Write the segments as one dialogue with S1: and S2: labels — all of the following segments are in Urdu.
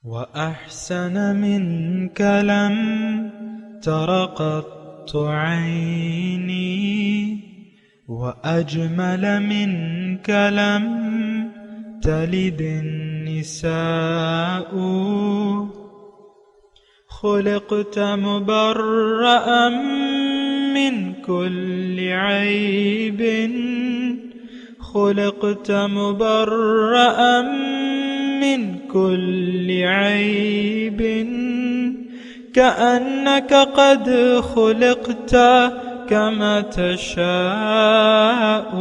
S1: وأحسن منك لم تر قط عيني وأجمل منك لم تلد النساء خلقت مبرأ من كل عيب خلقت مبرأ من كل عيب كأنك قد خلقت كما تشاء.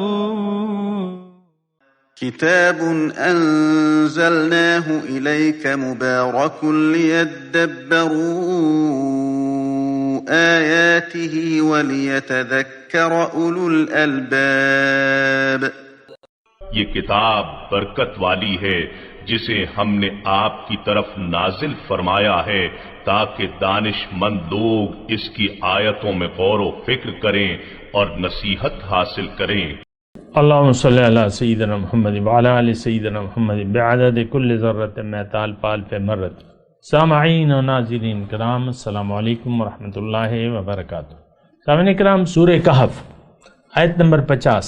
S2: كتاب أنزلناه إليك مبارك ليدبروا آياته وليتذكر أولو الألباب.
S3: یہ کتاب برکت والی ہے جسے ہم نے آپ کی طرف نازل فرمایا ہے تاکہ دانش مند لوگ اس کی آیتوں میں غور و فکر کریں اور نصیحت حاصل کریں.
S4: اللہم صلی علی سیدنا محمد وعلی آل سیدنا محمد بعدد کل ذرۃ مئۃ الف الف مرۃ. سامعین و ناظرین کرام، السلام علیکم ورحمۃ اللہ وبرکاتہ. سامعین کرام، سورہ کہف آیت نمبر 50،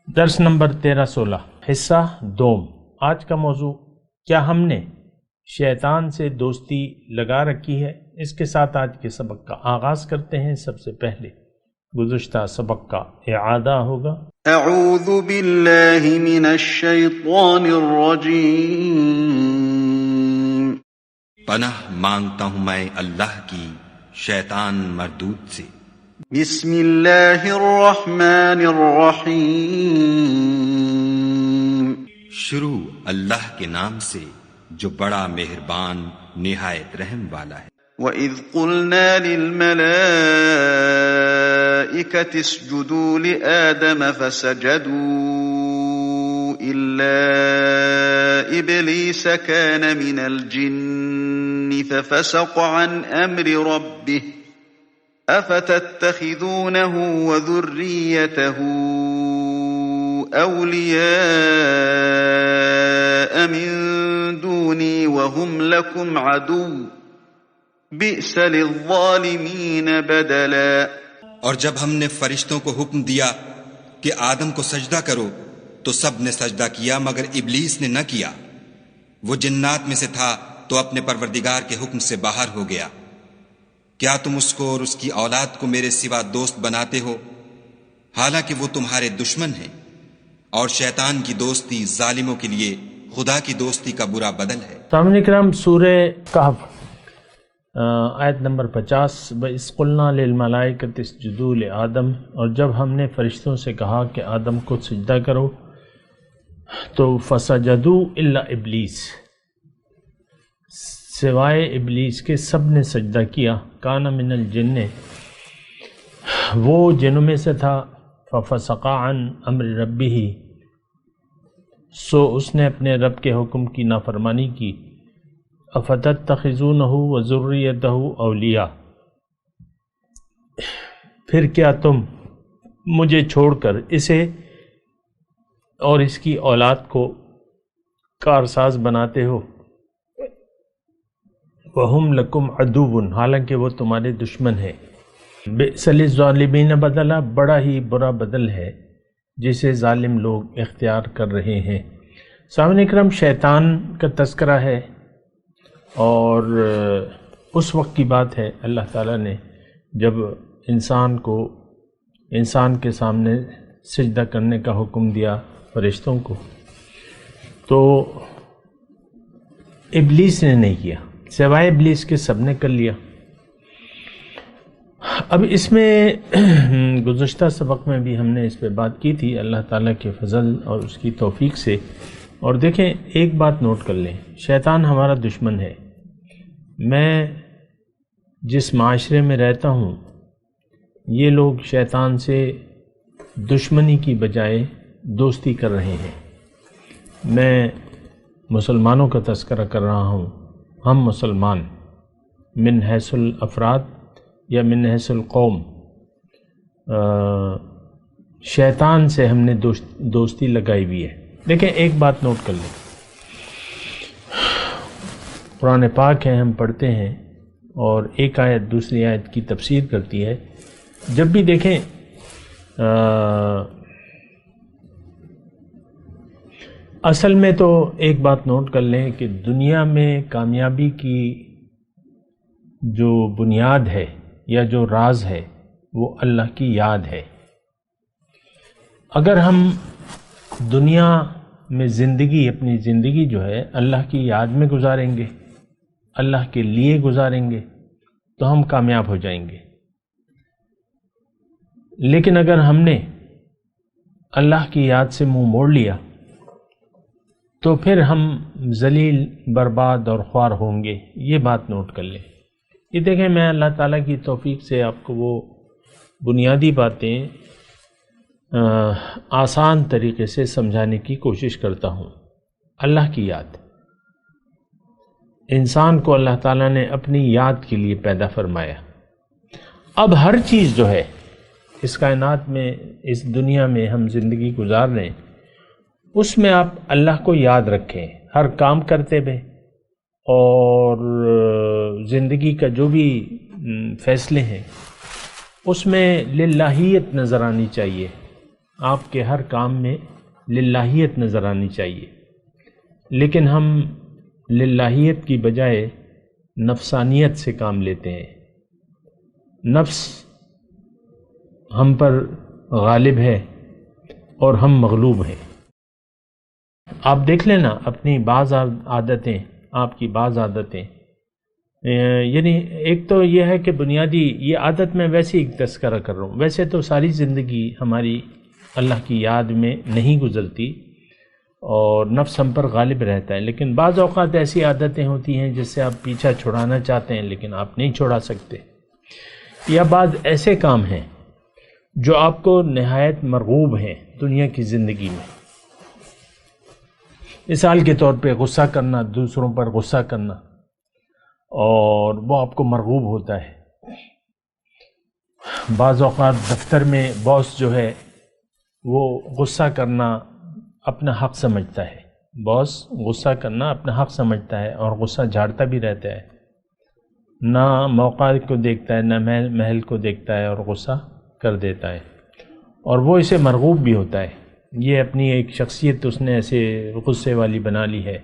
S4: درس نمبر 1316، حصہ دوم. آج کا موضوع، کیا ہم نے شیطان سے دوستی لگا رکھی ہے؟ اس کے ساتھ آج کے سبق کا آغاز کرتے ہیں. سب سے پہلے گزشتہ سبق کا اعادہ ہوگا.
S2: اعوذ باللہ من الشیطان الرجیم.
S5: پناہ مانگتا ہوں میں اللہ کی شیطان مردود سے.
S2: بسم اللہ الرحمن الرحیم.
S5: شروع اللہ کے نام سے جو بڑا مہربان نہایت رحم والا ہے.
S2: وَإِذْ قُلْنَا لِلْمَلَائِكَةِ اسْجُدُوا لِآدَمَ فَسَجَدُوا إِلَّا إِبْلِيسَ كَانَ مِنَ الْجِنِّ فَفَسَقَ عَنْ أَمْرِ رَبِّهِ أَفَتَتَّخِذُونَهُ وَذُرِّيَّتَهُ أَوْلِيَاءَ مِن دُونِي وَهُمْ لَكُمْ عَدُوٌّ بئس للظالمین بدلا.
S5: اور جب ہم نے فرشتوں کو حکم دیا کہ آدم کو سجدہ کرو تو سب نے سجدہ کیا مگر ابلیس نے نہ کیا. وہ جنات میں سے تھا تو اپنے پروردگار کے حکم سے باہر ہو گیا. کیا تم اس کو اور اس کی اولاد کو میرے سوا دوست بناتے ہو حالانکہ وہ تمہارے دشمن ہیں؟ اور شیطان کی دوستی ظالموں کے لیے خدا کی دوستی کا برا بدل ہے.
S4: سامعین کرام، سورہ کہف آیت نمبر 50. وَإِذْ قُلْنَا لِلْمَلَائِكَةِ اسْجُدُوا لِآدَمَ، اور جب ہم نے فرشتوں سے کہا کہ آدم کو سجدہ کرو تو فَسَجَدُوا إِلَّا إِبْلِيسَ، سوائے ابلیس کے سب نے سجدہ کیا. کَانَ مِنَ الْجِنِّ، وہ جنوں میں سے تھا. فَفَسَقَ عَنْ أَمْرِ رَبِّهِ، سو اس نے اپنے رب کے حکم کی نافرمانی کی. افتتخذونہ وذریتہ اولیاء، پھر کیا تم مجھے چھوڑ کر اسے اور اس کی اولاد کو کارساز بناتے ہو. وہم لکم عدو، حالانکہ وہ تمہارے دشمن ہیں. بئس للظالمین بدلا، بڑا ہی برا بدل ہے جسے ظالم لوگ اختیار کر رہے ہیں. سامعین اکرام، شیطان کا تذکرہ ہے اور اس وقت کی بات ہے اللہ تعالیٰ نے جب انسان کے سامنے سجدہ کرنے کا حکم دیا فرشتوں کو، تو ابلیس نے نہیں کیا، سوائے ابلیس کے سب نے کر لیا. اب اس میں گزشتہ سبق میں بھی ہم نے اس پہ بات کی تھی اللہ تعالیٰ کے فضل اور اس کی توفیق سے. اور دیکھیں، ایک بات نوٹ کر لیں، شیطان ہمارا دشمن ہے. میں جس معاشرے میں رہتا ہوں یہ لوگ شیطان سے دشمنی کی بجائے دوستی کر رہے ہیں. میں مسلمانوں کا تذکرہ کر رہا ہوں. ہم مسلمان من حیث الافراد یا من حیث القوم شیطان سے ہم نے دوستی لگائی ہوئی ہے. دیکھیں، ایک بات نوٹ کر لیں، قرآن پاک ہے، ہم پڑھتے ہیں اور ایک آیت دوسری آیت کی تفسیر کرتی ہے۔ جب بھی دیکھیں اصل میں تو ایک بات نوٹ کر لیں کہ دنیا میں کامیابی کی جو بنیاد ہے یا جو راز ہے وہ اللہ کی یاد ہے۔ اگر ہم دنیا میں اپنی زندگی جو ہے اللہ کی یاد میں گزاریں گے، اللہ کے لیے گزاریں گے، تو ہم کامیاب ہو جائیں گے۔ لیکن اگر ہم نے اللہ کی یاد سے منہ موڑ لیا تو پھر ہم ذلیل، برباد اور خوار ہوں گے۔ یہ بات نوٹ کر لیں۔ یہ دیکھیں، میں اللہ تعالیٰ کی توفیق سے آپ کو وہ بنیادی باتیں آسان طریقے سے سمجھانے کی کوشش کرتا ہوں۔ اللہ کی یاد، انسان کو اللہ تعالیٰ نے اپنی یاد کے لیے پیدا فرمایا۔ اب ہر چیز جو ہے اس کائنات میں، اس دنیا میں ہم زندگی گزار رہے ہیں، اس میں آپ اللہ کو یاد رکھیں ہر کام کرتے ہوئے، اور زندگی کا جو بھی فیصلے ہیں اس میں للہیت نظر آنی چاہیے۔ آپ کے ہر کام میں للہیت نظر آنی چاہیے، لیکن ہم للہیت کی بجائے نفسانیت سے کام لیتے ہیں۔ نفس ہم پر غالب ہے اور ہم مغلوب ہیں۔ آپ دیکھ لینا اپنی بعض عادتیں، آپ کی بعض عادتیں، یعنی ایک تو یہ ہے کہ بنیادی یہ عادت میں ویسے ہی تذکرہ کر رہا ہوں، ویسے تو ساری زندگی ہماری اللہ کی یاد میں نہیں گزرتی اور نفس ہم پر غالب رہتا ہے، لیکن بعض اوقات ایسی عادتیں ہوتی ہیں جس سے آپ پیچھا چھڑانا چاہتے ہیں لیکن آپ نہیں چھڑا سکتے، یا بعض ایسے کام ہیں جو آپ کو نہایت مرغوب ہیں دنیا کی زندگی میں۔ مثال کے طور پہ غصہ کرنا، دوسروں پر غصہ کرنا، اور وہ آپ کو مرغوب ہوتا ہے۔ بعض اوقات دفتر میں باس جو ہے وہ غصہ کرنا اپنا حق سمجھتا ہے، باس غصہ کرنا اپنا حق سمجھتا ہے اور غصہ جھاڑتا بھی رہتا ہے، نہ موقع کو دیکھتا ہے نہ محل کو دیکھتا ہے اور غصہ کر دیتا ہے، اور وہ اسے مرغوب بھی ہوتا ہے۔ یہ اپنی ایک شخصیت اس نے ایسے غصے والی بنا لی ہے۔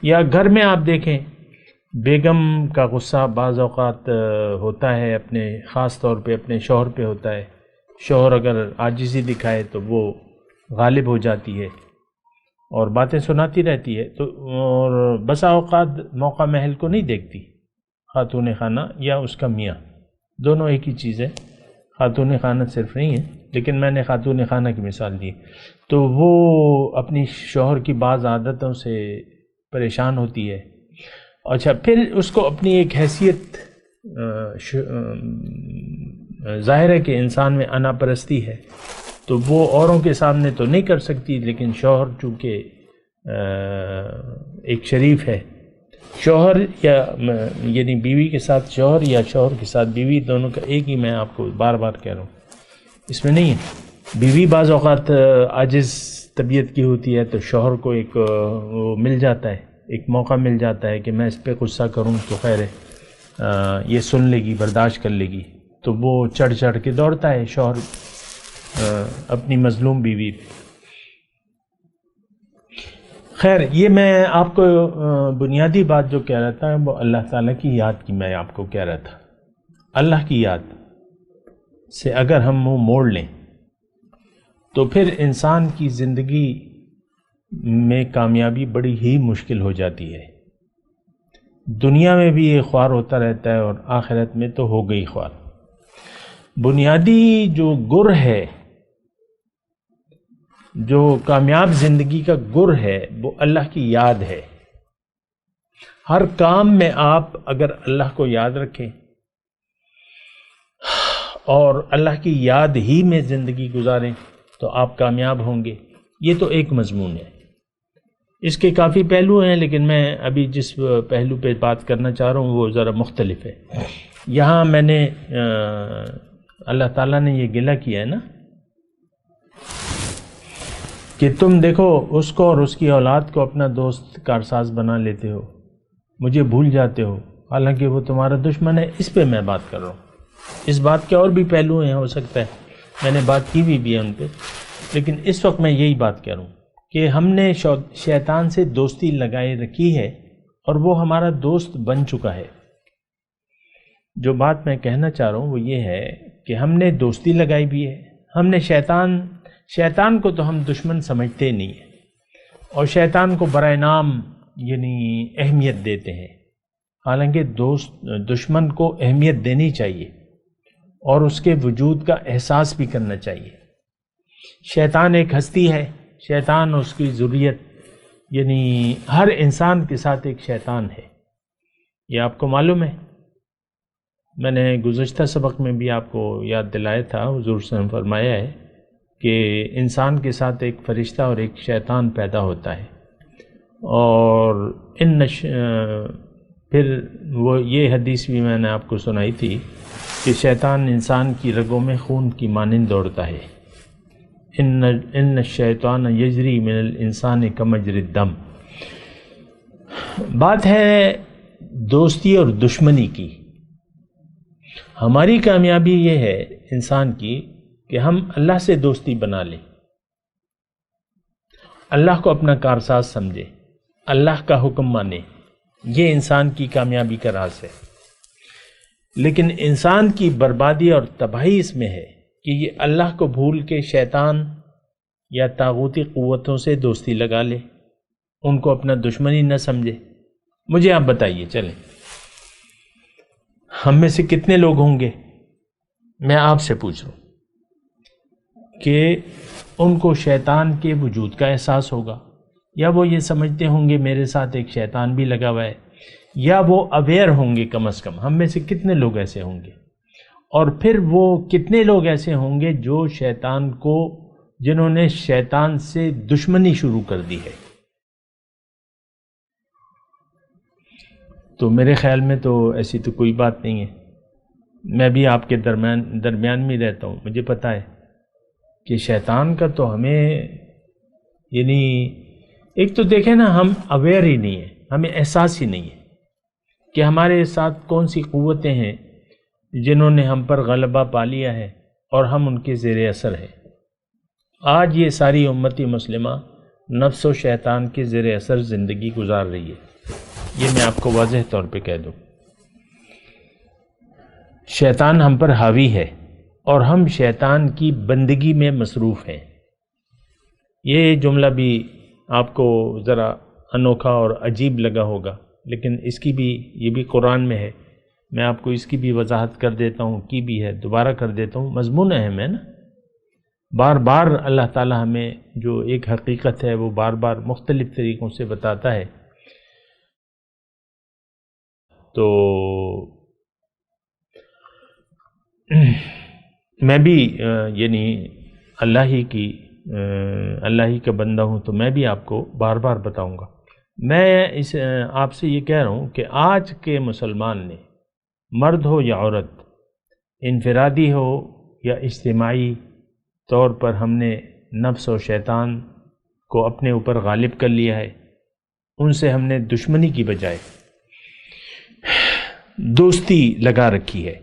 S4: یا گھر میں آپ دیکھیں، بیگم کا غصہ بعض اوقات ہوتا ہے اپنے، خاص طور پہ اپنے شوہر پہ ہوتا ہے۔ شوہر اگر عاجزی دکھائے تو وہ غالب ہو جاتی ہے اور باتیں سناتی رہتی ہے، تو اور بسا اوقات موقع محل کو نہیں دیکھتی خاتون خانہ یا اس کا میاں، دونوں ایک ہی چیز ہے۔ خاتون خانہ صرف نہیں ہے، لیکن میں نے خاتون خانہ کی مثال دی۔ تو وہ اپنی شوہر کی بعض عادتوں سے پریشان ہوتی ہے، اچھا پھر اس کو اپنی ایک حیثیت ظاہر ہے کہ انسان میں انا پرستی ہے، تو وہ اوروں کے سامنے تو نہیں کر سکتی، لیکن شوہر چونکہ ایک شریف ہے، شوہر یا یعنی بیوی کے ساتھ شوہر یا شوہر کے ساتھ بیوی، دونوں کا ایک ہی، میں آپ کو بار بار کہہ رہا ہوں، اس میں نہیں ہے۔ بیوی بعض اوقات عاجز طبیعت کی ہوتی ہے تو شوہر کو ایک وہ مل جاتا ہے، ایک موقع مل جاتا ہے کہ میں اس پہ غصہ کروں تو خیر ہے، یہ سن لے گی، برداشت کر لے گی، تو وہ چڑھ چڑھ کے دوڑتا ہے شوہر اپنی مظلوم بیوی پہ۔ خیر، یہ میں آپ کو بنیادی بات جو کہہ رہا تھا وہ اللہ تعالیٰ کی یاد کی میں آپ کو کہہ رہا تھا۔ اللہ کی یاد سے اگر ہم منہ موڑ لیں تو پھر انسان کی زندگی میں کامیابی بڑی ہی مشکل ہو جاتی ہے۔ دنیا میں بھی یہ خوار ہوتا رہتا ہے اور آخرت میں تو ہو گئی خوار۔ بنیادی جو گر ہے، جو کامیاب زندگی کا گر ہے، وہ اللہ کی یاد ہے۔ ہر کام میں آپ اگر اللہ کو یاد رکھیں اور اللہ کی یاد ہی میں زندگی گزاریں تو آپ کامیاب ہوں گے۔ یہ تو ایک مضمون ہے، اس کے کافی پہلو ہیں، لیکن میں ابھی جس پہلو پہ بات کرنا چاہ رہا ہوں وہ ذرا مختلف ہے۔ یہاں میں نے اللہ تعالیٰ نے یہ گلہ کیا ہے نا کہ تم دیکھو اس کو اور اس کی اولاد کو اپنا دوست کارساز بنا لیتے ہو، مجھے بھول جاتے ہو حالانکہ وہ تمہارا دشمن ہے، اس پہ میں بات کر رہا ہوں۔ اس بات کے اور بھی پہلو ہیں، ہو سکتا ہے میں نے بات کی بھی ہے ان پہ، لیکن اس وقت میں یہی بات کر رہا ہوں کہ ہم نے شیطان سے دوستی لگائے رکھی ہے اور وہ ہمارا دوست بن چکا ہے۔ جو بات میں کہنا چاہ رہا ہوں وہ یہ ہے کہ ہم نے دوستی لگائی بھی ہے، ہم نے شیطان کو تو ہم دشمن سمجھتے نہیں ہیں، اور شیطان کو برائے نام یعنی اہمیت دیتے ہیں، حالانکہ دشمن کو اہمیت دینی چاہیے اور اس کے وجود کا احساس بھی کرنا چاہیے۔ شیطان ایک ہستی ہے، شیطان اور اس کی ذریت، یعنی ہر انسان کے ساتھ ایک شیطان ہے، یہ آپ کو معلوم ہے۔ میں نے گزشتہ سبق میں بھی آپ کو یاد دلایا تھا، حضور صلی اللہ علیہ وسلم نے فرمایا ہے کہ انسان کے ساتھ ایک فرشتہ اور ایک شیطان پیدا ہوتا ہے، اور پھر وہ یہ حدیث بھی میں نے آپ کو سنائی تھی کہ شیطان انسان کی رگوں میں خون کی مانند دوڑتا ہے، ان الشیطان یجری من الانسان کمجری الدم۔ بات ہے دوستی اور دشمنی کی۔ ہماری کامیابی یہ ہے انسان کی کہ ہم اللہ سے دوستی بنا لیں، اللہ کو اپنا کارساز سمجھے، اللہ کا حکم مانے، یہ انسان کی کامیابی کا راز ہے۔ لیکن انسان کی بربادی اور تباہی اس میں ہے کہ یہ اللہ کو بھول کے شیطان یا طاغوتی قوتوں سے دوستی لگا لے، ان کو اپنا دشمنی نہ سمجھے۔ مجھے آپ بتائیے، چلیں ہم میں سے کتنے لوگ ہوں گے، میں آپ سے پوچھ رہا ہوں، کہ ان کو شیطان کے وجود کا احساس ہوگا، یا وہ یہ سمجھتے ہوں گے میرے ساتھ ایک شیطان بھی لگا ہوا ہے، یا وہ اویئر ہوں گے کم از کم۔ ہم میں سے کتنے لوگ ایسے ہوں گے؟ اور پھر وہ کتنے لوگ ایسے ہوں گے جو جنہوں نے شیطان سے دشمنی شروع کر دی ہے؟ تو میرے خیال میں تو ایسی تو کوئی بات نہیں ہے۔ میں بھی آپ کے درمیان میں رہتا ہوں، مجھے پتہ ہے کہ شیطان کا تو ہمیں یعنی ایک تو دیکھیں نا، ہم اویئر ہی نہیں ہیں، ہمیں احساس ہی نہیں ہے کہ ہمارے ساتھ کون سی قوتیں ہیں جنہوں نے ہم پر غلبہ پا لیا ہے اور ہم ان کے زیر اثر ہیں۔ آج یہ ساری امتی مسلمہ نفس و شیطان کے زیر اثر زندگی گزار رہی ہے، یہ میں آپ کو واضح طور پہ کہہ دوں۔ شیطان ہم پر حاوی ہے اور ہم شیطان کی بندگی میں مصروف ہیں۔ یہ جملہ بھی آپ کو ذرا انوکھا اور عجیب لگا ہوگا، لیکن یہ بھی قرآن میں ہے۔ میں آپ کو اس کی بھی وضاحت کر دیتا ہوں، کی بھی ہے، دوبارہ کر دیتا ہوں، مضمون اہم ہے نا۔ بار بار اللہ تعالی ہمیں جو ایک حقیقت ہے وہ بار بار مختلف طریقوں سے بتاتا ہے۔ تو میں بھی یعنی اللہ ہی کا بندہ ہوں، تو میں بھی آپ کو بار بار بتاؤں گا۔ میں آپ سے یہ کہہ رہا ہوں کہ آج کے مسلمان نے، مرد ہو یا عورت، انفرادی ہو یا اجتماعی طور پر، ہم نے نفس اور شیطان کو اپنے اوپر غالب کر لیا ہے۔ ان سے ہم نے دشمنی کی بجائے دوستی لگا رکھی ہے۔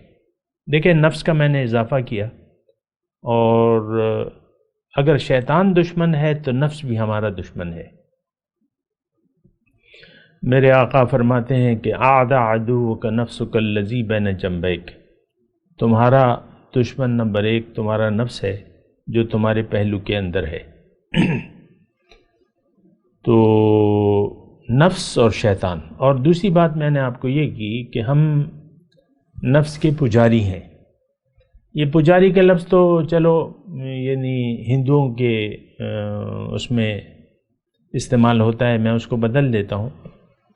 S4: دیکھیں، نفس کا میں نے اضافہ کیا، اور اگر شیطان دشمن ہے تو نفس بھی ہمارا دشمن ہے۔ میرے آقا فرماتے ہیں کہ اعدى عدوك نفسك الذي بين جنبيك، تمہارا دشمن نمبر 1 تمہارا نفس ہے جو تمہارے پہلو کے اندر ہے۔ تو نفس اور شیطان۔ اور دوسری بات میں نے آپ کو یہ کی کہ ہم نفس کے پجاری ہیں۔ یہ پجاری کا لفظ تو چلو یعنی ہندوؤں کے اس میں استعمال ہوتا ہے، میں اس کو بدل دیتا ہوں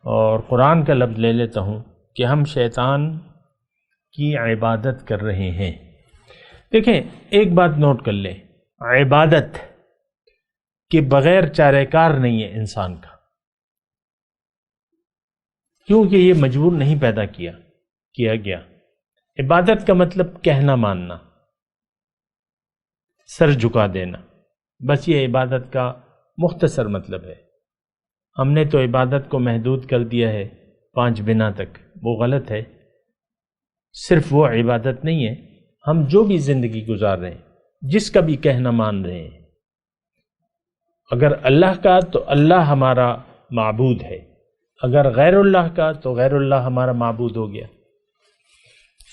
S4: اور قرآن کا لفظ لے لیتا ہوں کہ ہم شیطان کی عبادت کر رہے ہیں۔ دیکھیں، ایک بات نوٹ کر لیں، عبادت کے بغیر چارہ کار نہیں ہے انسان کا، کیونکہ یہ مجبور نہیں پیدا کیا گیا۔ عبادت کا مطلب کہنا ماننا، سر جھکا دینا، بس یہ عبادت کا مختصر مطلب ہے۔ ہم نے تو عبادت کو محدود کر دیا ہے 5 بنا تک، وہ غلط ہے۔ صرف وہ عبادت نہیں ہے، ہم جو بھی زندگی گزار رہے ہیں، جس کا بھی کہنا مان رہے ہیں، اگر اللہ کا تو اللہ ہمارا معبود ہے، اگر غیر اللہ کا تو غیر اللہ ہمارا معبود ہو گیا۔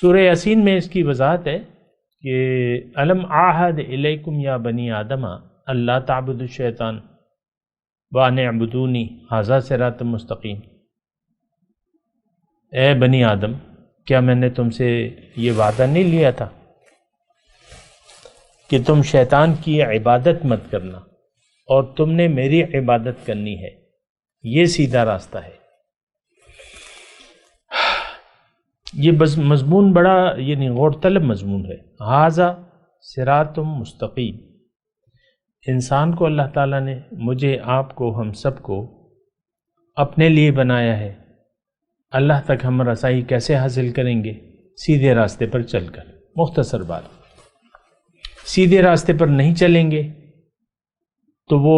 S4: سورہ یاسین میں اس کی وضاحت ہے کہ الم عہد الیکم یا بنی آدم اللہ تعبدوا الشیطان وان اعبدونی ھذا صراط مستقیم۔ اے بنی آدم، کیا میں نے تم سے یہ وعدہ نہیں لیا تھا کہ تم شیطان کی عبادت مت کرنا اور تم نے میری عبادت کرنی ہے، یہ سیدھا راستہ ہے۔ یہ مضمون بڑا یعنی غور طلب مضمون ہے۔ ھذا صراط مستقیم، انسان کو اللہ تعالیٰ نے، مجھے، آپ کو، ہم سب کو اپنے لیے بنایا ہے۔ اللہ تک ہم رسائی کیسے حاصل کریں گے؟ سیدھے راستے پر چل کر۔ مختصر بات، سیدھے راستے پر نہیں چلیں گے تو وہ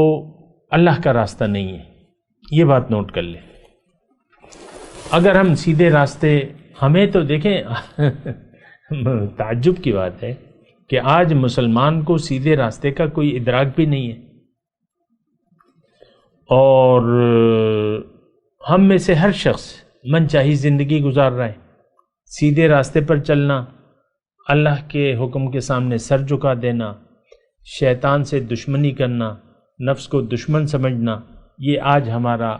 S4: اللہ کا راستہ نہیں ہے، یہ بات نوٹ کر لیں۔ اگر ہم سیدھے راستے، ہمیں تو دیکھیں تعجب کی بات ہے کہ آج مسلمان کو سیدھے راستے کا کوئی ادراک بھی نہیں ہے، اور ہم میں سے ہر شخص من چاہی زندگی گزار رہا ہے۔ سیدھے راستے پر چلنا، اللہ کے حکم کے سامنے سر جھکا دینا، شیطان سے دشمنی کرنا، نفس کو دشمن سمجھنا، یہ آج ہمارا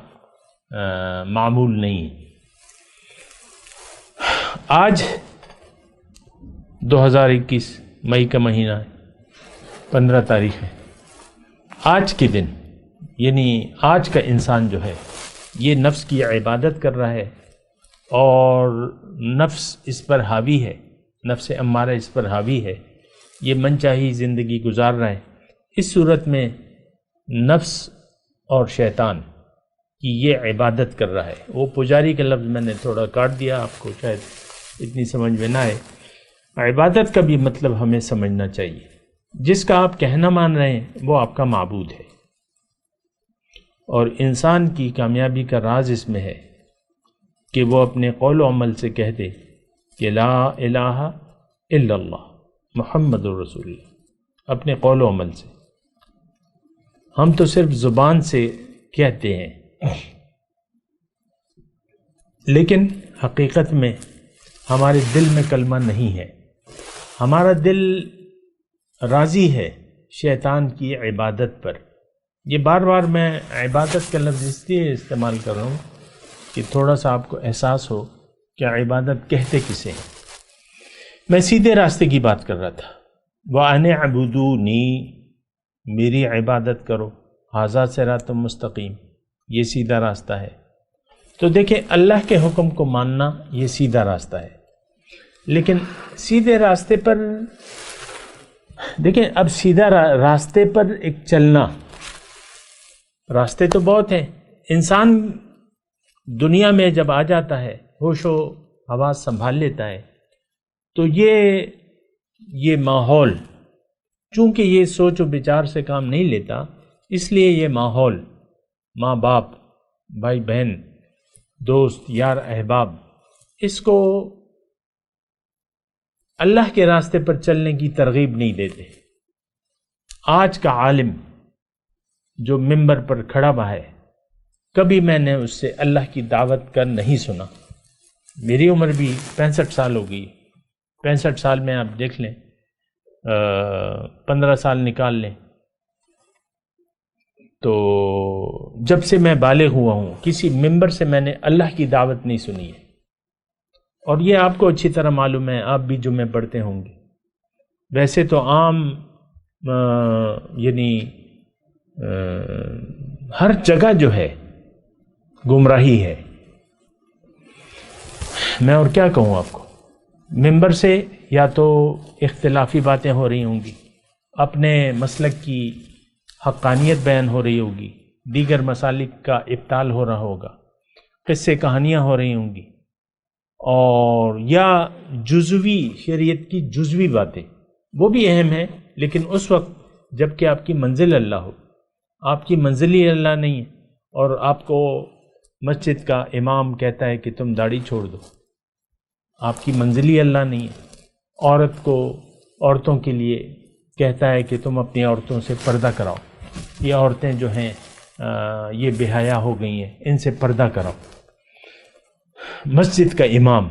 S4: معمول نہیں ہے۔ آج 2021 مئی کا مہینہ ہے، 15 تاریخ ہے۔ آج کے دن یعنی آج کا انسان جو ہے یہ نفس کی عبادت کر رہا ہے، اور نفس اس پر حاوی ہے، نفس امارہ اس پر حاوی ہے، یہ من چاہی زندگی گزار رہا ہے۔ اس صورت میں نفس اور شیطان کی یہ عبادت کر رہا ہے۔ وہ پجاری کا لفظ میں نے تھوڑا کاٹ دیا، آپ کو شاید اتنی سمجھ میں نہ آئے۔ عبادت کا بھی مطلب ہمیں سمجھنا چاہیے۔ جس کا آپ کہنا مان رہے ہیں وہ آپ کا معبود ہے، اور انسان کی کامیابی کا راز اس میں ہے کہ وہ اپنے قول و عمل سے کہہ دے کہ لا الہ الا اللہ محمد الرسول اللہ، اپنے قول و عمل سے۔ ہم تو صرف زبان سے کہتے ہیں، لیکن حقیقت میں ہمارے دل میں کلمہ نہیں ہے۔ ہمارا دل راضی ہے شیطان کی عبادت پر۔ یہ بار بار میں عبادت کا لفظ اس لیے استعمال کر رہا ہوں کہ تھوڑا سا آپ کو احساس ہو کہ عبادت کہتے کسے ہیں۔ میں سیدھے راستے کی بات کر رہا تھا۔ وَأَنِ اعْبُدُونِی، میری عبادت کرو، ھذا صراط مستقیم، یہ سیدھا راستہ ہے۔ تو دیکھیں، اللہ کے حکم کو ماننا یہ سیدھا راستہ ہے، لیکن سیدھے راستے پر دیکھیں، اب سیدھا راستے پر ایک چلنا، راستے تو بہت ہیں۔ انسان دنیا میں جب آ جاتا ہے، ہوش و حواس سنبھال لیتا ہے، تو یہ ماحول، چونکہ یہ سوچ و بچار سے کام نہیں لیتا، اس لیے یہ ماحول، ماں باپ، بھائی بہن، دوست، یار، احباب، اس کو اللہ کے راستے پر چلنے کی ترغیب نہیں دیتے۔ آج کا عالم جو ممبر پر کھڑا ہوا ہے، کبھی میں نے اس سے اللہ کی دعوت کا نہیں سنا۔ میری عمر بھی 65 سال ہو گئی۔ 65 سال میں آپ دیکھ لیں، 15 سال نکال لیں، تو جب سے میں بالغ ہوا ہوں کسی ممبر سے میں نے اللہ کی دعوت نہیں سنی ہے۔ اور یہ آپ کو اچھی طرح معلوم ہے، آپ بھی جمعے پڑھتے ہوں گے۔ ویسے تو عام یعنی ہر جگہ جو ہے گمراہی ہے۔ میں اور کیا کہوں آپ کو، ممبر سے یا تو اختلافی باتیں ہو رہی ہوں گی، اپنے مسلک کی حقانیت بیان ہو رہی ہوگی، دیگر مسالک کا ابطال ہو رہا ہوگا، قصے کہانیاں ہو رہی ہوں گی، اور یا جزوی شریعت کی جزوی باتیں، وہ بھی اہم ہیں، لیکن اس وقت جب کہ آپ کی منزل اللہ ہو۔ آپ کی منزل ہی اللہ نہیں ہے، اور آپ کو مسجد کا امام کہتا ہے کہ تم داڑھی چھوڑ دو، آپ کی منزلی اللہ نہیں ہے۔ عورتوں کے لیے کہتا ہے کہ تم اپنی عورتوں سے پردہ کراؤ، یہ عورتیں جو ہیں یہ بے حیا ہو گئی ہیں، ان سے پردہ کراؤ۔ مسجد کا امام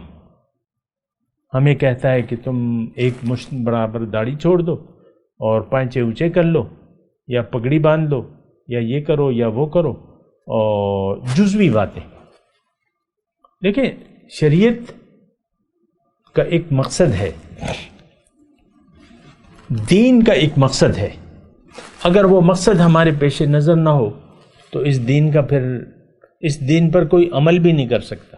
S4: ہمیں کہتا ہے کہ تم ایک مشت برابر داڑھی چھوڑ دو اور پائچے اونچے کر لو، یا پگڑی باندھ لو، یا یہ کرو یا وہ کرو، اور جزوی باتیں۔ دیکھیں، شریعت کا ایک مقصد ہے، دین کا ایک مقصد ہے، اگر وہ مقصد ہمارے پیش نظر نہ ہو تو اس دین پر کوئی عمل بھی نہیں کر سکتا۔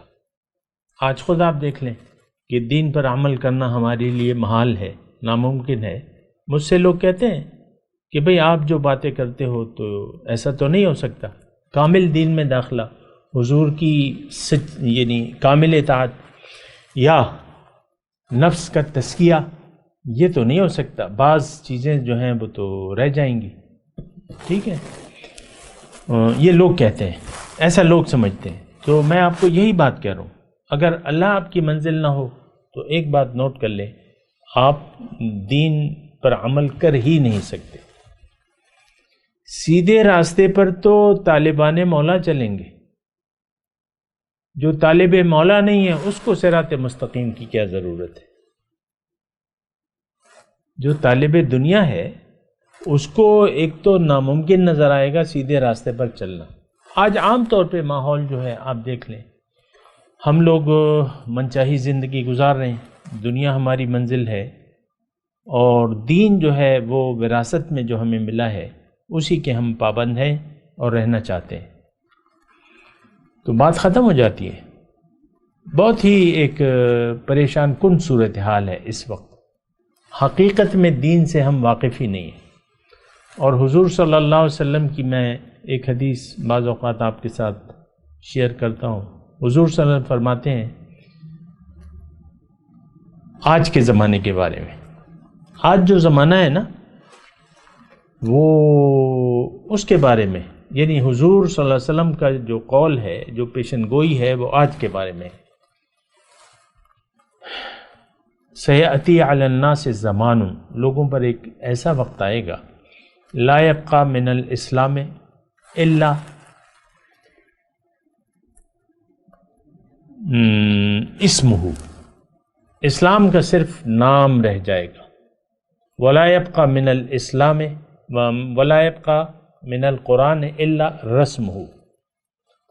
S4: آج خود آپ دیکھ لیں کہ دین پر عمل کرنا ہمارے لیے محال ہے، ناممکن ہے۔ مجھ سے لوگ کہتے ہیں کہ بھئی آپ جو باتیں کرتے ہو تو ایسا تو نہیں ہو سکتا، کامل دین میں داخلہ، حضور کی یعنی کامل اطاعت یا نفس کا تزکیہ، یہ تو نہیں ہو سکتا، بعض چیزیں جو ہیں وہ تو رہ جائیں گی۔ ٹھیک ہے، یہ لوگ کہتے ہیں، ایسا لوگ سمجھتے ہیں۔ تو میں آپ کو یہی بات کہہ رہا ہوں، اگر اللہ آپ کی منزل نہ ہو تو ایک بات نوٹ کر لیں، آپ دین پر عمل کر ہی نہیں سکتے۔ سیدھے راستے پر تو طالبان مولا چلیں گے، جو طالب مولا نہیں ہے اس کو صراط مستقیم کی کیا ضرورت ہے؟ جو طالب دنیا ہے اس کو ایک تو ناممکن نظر آئے گا سیدھے راستے پر چلنا۔ آج عام طور پہ ماحول جو ہے آپ دیکھ لیں، ہم لوگ منچاہی زندگی گزار رہے ہیں، دنیا ہماری منزل ہے، اور دین جو ہے وہ وراثت میں جو ہمیں ملا ہے اسی کے ہم پابند ہیں اور رہنا چاہتے ہیں، تو بات ختم ہو جاتی ہے۔ بہت ہی ایک پریشان کن صورتحال ہے اس وقت، حقیقت میں دین سے ہم واقف ہی نہیں ہیں۔ اور حضور صلی اللہ علیہ وسلم کی میں ایک حدیث بعض اوقات آپ کے ساتھ شیئر کرتا ہوں۔ حضور صلی اللہ علیہ وسلم فرماتے ہیں آج کے زمانے کے بارے میں، آج جو زمانہ ہے نا وہ اس کے بارے میں، یعنی حضور صلی اللہ علیہ وسلم کا جو قول ہے، جو پیشن گوئی ہے، وہ آج کے بارے میں۔ سیأتی علی الناس زمان، لوگوں پر ایک ایسا وقت آئے گا، لا یبقى من الاسلام الا اسمہ، اسلام کا صرف نام رہ جائے گا، ولا یبقى من الاسلام ولا یبقى من القرآن الا رسمہ،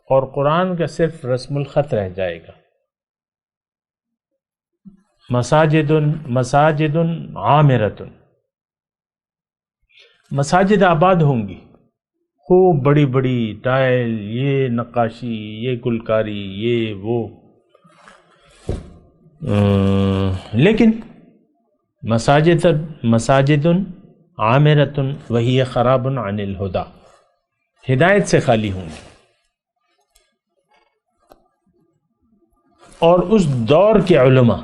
S4: اور قرآن کا صرف رسم الخط رہ جائے گا۔ مساجد عامرۃ، مساجد آباد ہوں گی، خوب بڑی بڑی ٹائل، یہ نقاشی، یہ گلکاری، یہ وہ، لیکن مساجد عامرۃ وہی خراب عن الہدی، ہدایت سے خالی ہوں گی۔ اور اس دور کے علماء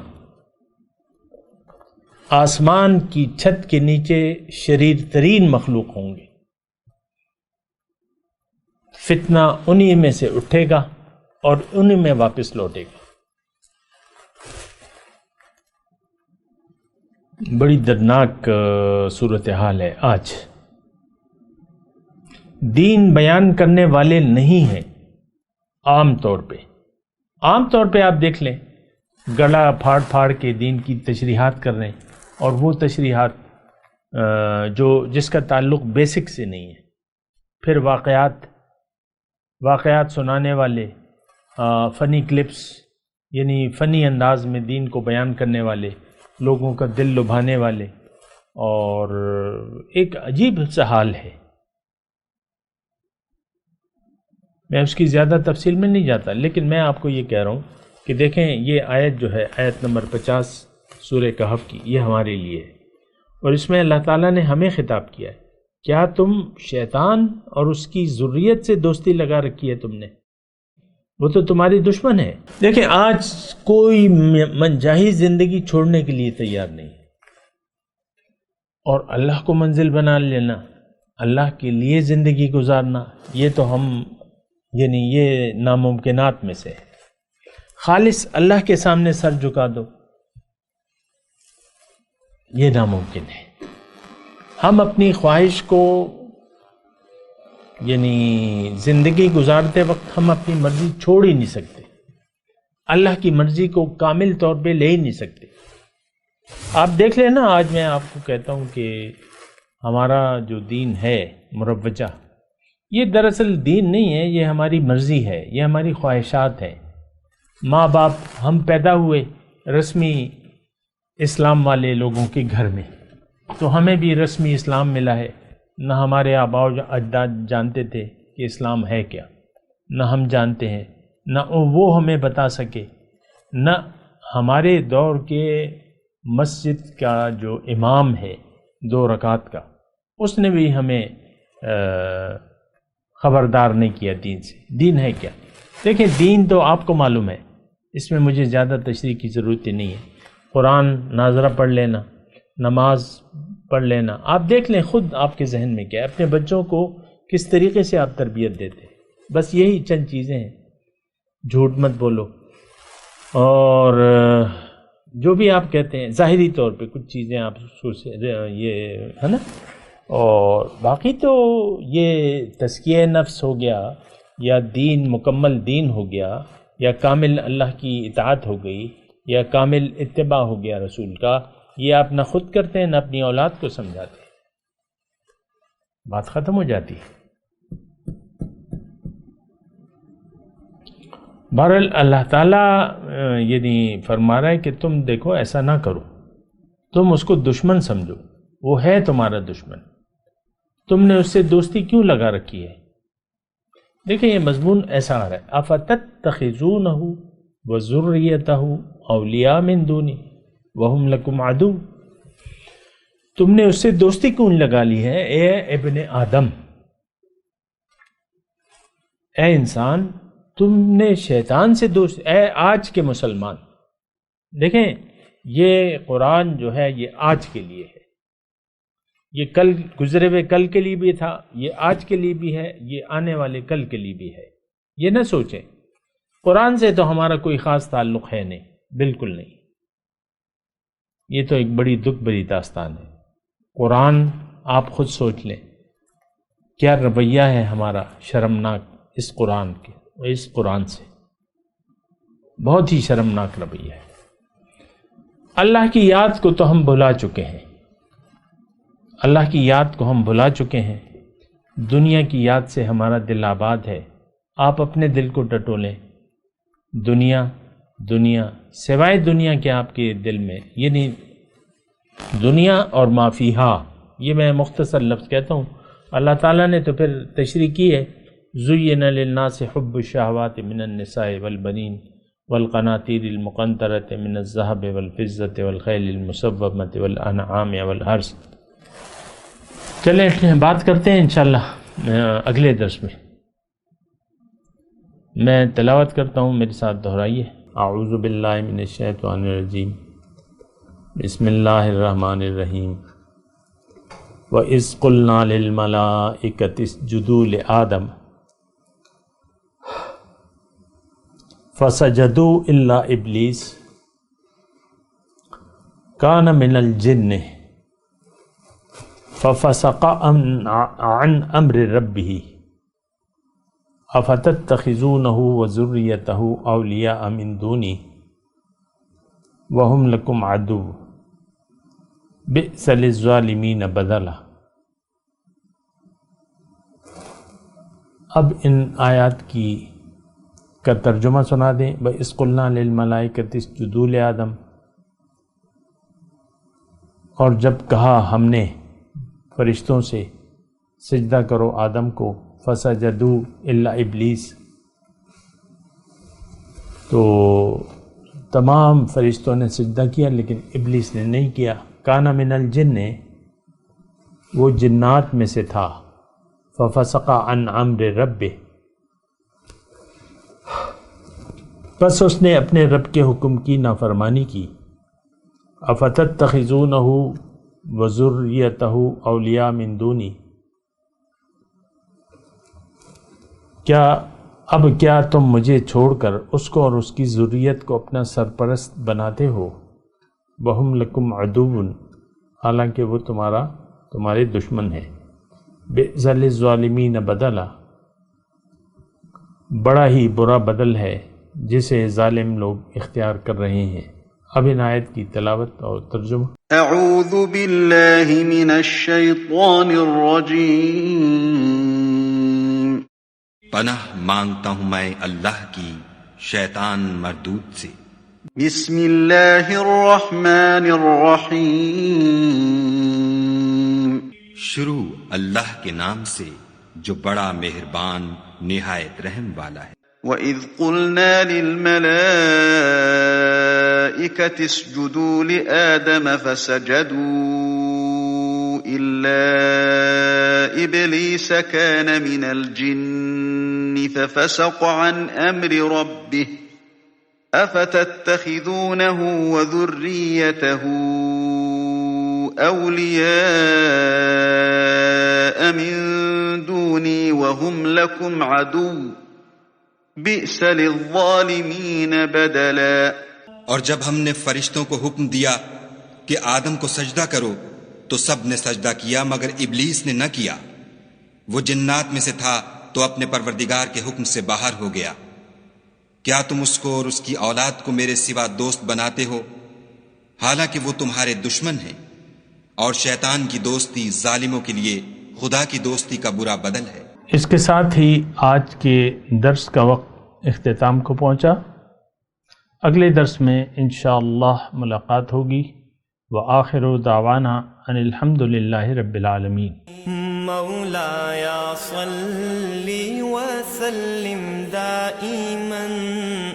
S4: آسمان کی چھت کے نیچے شریر ترین مخلوق ہوں گے، فتنہ انہی میں سے اٹھے گا اور انہی میں واپس لوٹے گا۔ بڑی دردناک صورتحال ہے آج۔ دین بیان کرنے والے نہیں ہیں عام طور پہ آپ دیکھ لیں، گلا پھاڑ پھاڑ کے دین کی تشریحات کر رہے ہیں، اور وہ تشریحات جس کا تعلق بیسک سے نہیں ہے۔ پھر واقعات سنانے والے، فنی کلپس، یعنی فنی انداز میں دین کو بیان کرنے والے، لوگوں کا دل لبھانے والے، اور ایک عجیب سا حال ہے۔ میں اس کی زیادہ تفصیل میں نہیں جاتا، لیکن میں آپ کو یہ کہہ رہا ہوں کہ دیکھیں یہ آیت جو ہے، آیت نمبر 50 سورہ کہف کی، یہ ہمارے لیے ہے، اور اس میں اللہ تعالیٰ نے ہمیں خطاب کیا ہے، کیا تم شیطان اور اس کی ذریت سے دوستی لگا رکھی ہے تم نے؟ وہ تو تمہاری دشمن ہے۔ دیکھیں آج کوئی منچاہی زندگی چھوڑنے کے لیے تیار نہیں، اور اللہ کو منزل بنا لینا، اللہ کے لیے زندگی گزارنا، یہ تو ہم یعنی یہ ناممکنات میں سے ہے۔ خالص اللہ کے سامنے سر جھکا دو، یہ ناممکن ہے۔ ہم اپنی خواہش کو یعنی زندگی گزارتے وقت ہم اپنی مرضی چھوڑ ہی نہیں سکتے، اللہ کی مرضی کو کامل طور پہ لے ہی نہیں سکتے۔ آپ دیکھ لیں نا، آج میں آپ کو کہتا ہوں کہ ہمارا جو دین ہے مروجہ، یہ دراصل دین نہیں ہے، یہ ہماری مرضی ہے، یہ ہماری خواہشات ہیں۔ ماں باپ، ہم پیدا ہوئے رسمی اسلام والے لوگوں کے گھر میں، تو ہمیں بھی رسمی اسلام ملا ہے۔ نہ ہمارے آباء و اجداد جانتے تھے کہ اسلام ہے کیا، نہ ہم جانتے ہیں، نہ وہ ہمیں بتا سکے، نہ ہمارے دور کے مسجد کا جو امام ہے 2 رکعت کا، اس نے بھی ہمیں خبردار نہیں کیا دین سے۔ دین ہے کیا؟ دیکھیں، دین تو آپ کو معلوم ہے، اس میں مجھے زیادہ تشریح کی ضرورت ہی نہیں ہے۔ قرآن ناظرہ پڑھ لینا، نماز پڑھ لینا، آپ دیکھ لیں خود آپ کے ذہن میں کیا ہے، اپنے بچوں کو کس طریقے سے آپ تربیت دیتے ہیں۔ بس یہی چند چیزیں ہیں، جھوٹ مت بولو، اور جو بھی آپ کہتے ہیں ظاہری طور پہ کچھ چیزیں آپ یہ ہے نا، اور باقی تو یہ تزکیہ نفس ہو گیا، یا دین مکمل دین ہو گیا، یا کامل اللہ کی اطاعت ہو گئی، یا کامل اتباع ہو گیا رسول کا، یہ آپ نہ خود کرتے ہیں نہ اپنی اولاد کو سمجھاتے ہیں، بات ختم ہو جاتی ہے۔ بہرحال اللہ تعالیٰ یعنی فرما رہا ہے کہ تم دیکھو ایسا نہ کرو، تم اس کو دشمن سمجھو، وہ ہے تمہارا دشمن، تم نے اس سے دوستی کیوں لگا رکھی ہے؟ دیکھیں یہ مضمون ایسا آ رہا ہے، افتتخذونہ وذریتہ اولیاء من دونی وہم لکم عدو، تم نے اس سے دوستی کیوں لگا لی ہے؟ اے ابن آدم، اے انسان، تم نے شیطان سے دوست، اے آج کے مسلمان، دیکھیں یہ قرآن جو ہے یہ آج کے لیے ہے، یہ کل گزرے ہوئے کل کے لیے بھی تھا، یہ آج کے لیے بھی ہے، یہ آنے والے کل کے لیے بھی ہے۔ یہ نہ سوچیں قرآن سے تو ہمارا کوئی خاص تعلق ہے نہیں، بالکل نہیں، یہ تو ایک بڑی دکھ بھری داستان ہے۔ قرآن آپ خود سوچ لیں کیا رویہ ہے ہمارا شرمناک اس قرآن کے، اس قرآن سے بہت ہی شرمناک رویہ ہے۔ اللہ کی یاد کو تو ہم بھلا چکے ہیں، اللہ کی یاد کو ہم بھلا چکے ہیں، دنیا کی یاد سے ہمارا دل آباد ہے۔ آپ اپنے دل کو ٹٹولیں، دنیا دنیا سوائے دنیا کے آپ کے دل میں، یعنی دنیا اور ما فیہا، یہ میں مختصر لفظ کہتا ہوں، اللہ تعالیٰ نے تو پھر تشریح کی ہے، زُيِّنَ لِلنَّاسِ حُبُّ الشَّهَوَاتِ مِنَ النِّسَاءِ وَالْبَنِينَ وَالْقَنَاطِيرِ الْمُقَنطَرَةِ مِنَ الذَّهَبِ وَالْفِضَّةِ وَالْخَيْلِ الْمُسَوَّمَةِ وَالْأَنْعَامِ وَالْحَرْثِ۔ چلیں بات کرتے ہیں انشاءاللہ اگلے درس میں۔ میں تلاوت کرتا ہوں، میرے ساتھ دہرائیے۔ اعوذ باللہ من الشیطان الرجیم، بسم اللہ الرحمن الرحیم۔ وَإِذْ قُلْنَا لِلْمَلَائِكَةِ اسْجُدُوا لِآدَمَ فَسَجَدُوا إِلَّا إِبْلِيسَ كَانَ مِنَ الْجِنِّ فَفَسَقَ عَنْ أَمْرِ رَبِّهِ أَفَتَتَّخِذُونَهُ وَذُرِّيَّتَهُ أَوْلِيَاءَ مِن دُونِي وَهُمْ لَكُمْ عَدُوٌّ بِئْسَ لِلظَّالِمِينَ بَدَلًا۔ اب ان آیات کا ترجمہ سنا دیں۔ وَإِذْ قُلْنَا لِلْمَلَائِكَةِ اسْجُدُوا لِآدَمَ، اور جب کہا ہم نے فرشتوں سے سجدہ کرو آدم کو، فَسَجَدُوا إِلَّا إِبْلِيسَ، تو تمام فرشتوں نے سجدہ کیا لیکن ابلیس نے نہیں کیا۔ کانا من الجن، وہ جنات میں سے تھا۔ ففسق عن امر ربہ، بس اس نے اپنے رب کے حکم کی نافرمانی کی۔ افتتخذونہ وذریتہ اولیاء من دونی، کیا اب کیا تم مجھے چھوڑ کر اس کو اور اس کی ذریت کو اپنا سرپرست بناتے ہو؟ وہم لکم عدو، حالانکہ وہ تمہارے دشمن ہے۔ بئس للظالمین بدلا، بڑا ہی برا بدل ہے جسے ظالم لوگ اختیار کر رہے ہیں۔ اب ان آیت کی تلاوت اور ترجمہ۔
S2: اعوذ باللہ من الشیطان الرجیم،
S5: پناہ مانگتا ہوں میں اللہ کی شیطان مردود سے۔
S2: بسم اللہ الرحمن الرحیم،
S5: شروع اللہ کے نام سے جو بڑا مہربان نہایت رحم والا ہے۔
S2: وَإِذْ قُلْنَا لِلْمَلَائِكَةِ اسْجُدُوا لِآدَمَ فَسَجَدُوا إِلَّا إِبْلِيسَ كَانَ مِنَ الْجِنِّ فَفَسَقَ عَنْ أَمْرِ رَبِّهِ أَفَتَتَّخِذُونَهُ وَذُرِّيَّتَهُ أَوْلِيَاءَ مِن دُونِي وَهُمْ لَكُمْ عَدُوٌّ بئس للظالمین بدلا۔
S5: اور جب ہم نے فرشتوں کو حکم دیا کہ آدم کو سجدہ کرو تو سب نے سجدہ کیا مگر ابلیس نے نہ کیا، وہ جنات میں سے تھا تو اپنے پروردگار کے حکم سے باہر ہو گیا۔ کیا تم اس کو اور اس کی اولاد کو میرے سوا دوست بناتے ہو، حالانکہ وہ تمہارے دشمن ہیں، اور شیطان کی دوستی ظالموں کے لیے خدا کی دوستی کا برا بدل ہے۔
S4: اس کے ساتھ ہی آج کے درس کا وقت اختتام کو پہنچا۔ اگلے درس میں انشاءاللہ ملاقات ہوگی۔ وآخر دعوانا ان الحمد للہ رب العالمین۔
S6: مولایا صلی وسلم دائما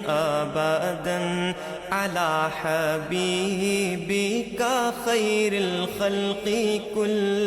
S6: ابدا علی حبیبک خیر الخلق کل